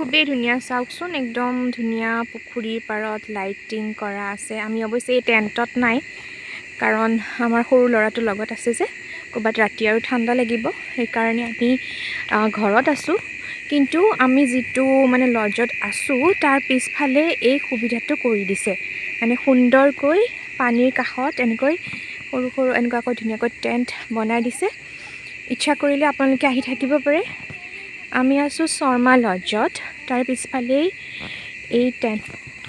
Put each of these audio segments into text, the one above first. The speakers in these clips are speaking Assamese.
খুবেই ধুনীয়া চাওকচোন একদম ধুনীয়া পুখুৰীৰ পাৰত লাইটিং কৰা আছে আমি অৱশ্যে এই টেণ্টত নাই কাৰণ আমাৰ সৰু ল'ৰাটো লগত আছে যে ক'ৰবাত ৰাতি আৰু ঠাণ্ডা লাগিব সেইকাৰণে আমি ঘৰত আছোঁ কিন্তু আমি যিটো মানে লজত আছোঁ তাৰ পিছফালে এই সুবিধাটো কৰি দিছে মানে সুন্দৰকৈ পানীৰ কাষত এনেকৈ সৰু সৰু এনেকুৱাকৈ ধুনীয়াকৈ টেণ্ট বনাই দিছে ইচ্ছা কৰিলে আপোনালোকে আহি থাকিব পাৰে আমি আছোঁ শৰ্মা লজত তাৰ পিছফালেই এই টেণ্ট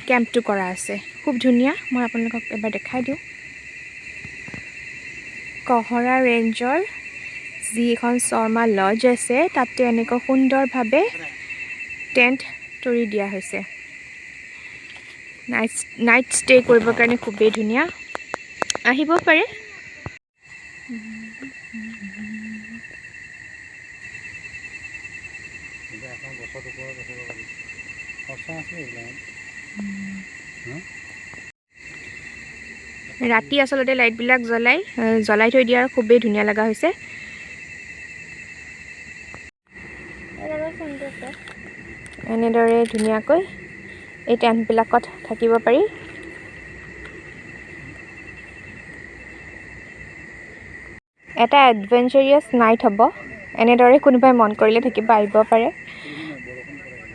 কেম্পটো কৰা আছে খুব ধুনীয়া মই আপোনালোকক এবাৰ দেখাই দিওঁ কহৰা ৰেঞ্জৰ যিখন শৰ্মা লজ আছে তাতে এনেকৈ সুন্দৰভাৱে টেণ্ট তৰি দিয়া হৈছে নাইট ষ্টে কৰিবৰ কাৰণে খুবেই ধুনীয়া আহিব পাৰে ৰাতি আচলতে লাইটবিলাক জ্বলাই থৈ দিয়াৰ খুবেই ধুনীয়া লগা হৈছে এনেদৰে ধুনীয়াকৈ এই টেণ্টবিলাকত থাকিব পাৰি এটা এডভেঞ্চাৰিয়াছ নাইট হ'ব এনেদৰে কোনোবাই মন কৰিলে থাকিব আহিব পাৰে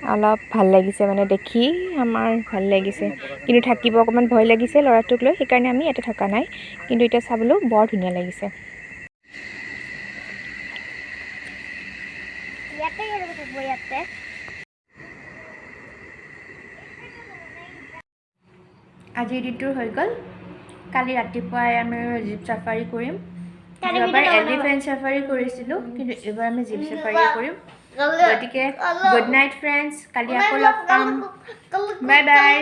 অলপ ভাল লাগিছে মানে দেখি আমাৰ ভাল লাগিছে কিন্তু থাকিব অকণমান ভয় লাগিছে ল'ৰাটোক লৈ সেইকাৰণে আমি ইয়াতে থকা নাই কিন্তু এতিয়া চাবলৈও বৰ ধুনীয়া লাগিছে আজিৰ দিনটো হৈ গ'ল কালি ৰাতিপুৱাই আমি জীপ চাফাৰী কৰিম এবাৰ এলিফেণ্ট চাফাৰী কৰিছিলোঁ কিন্তু এবাৰ আমি জীপ চাফাৰী কৰিম গতিকে গুড নাইট ফ্ৰেণ্ডছ কালি আকৌ লগ পাম বাই বাই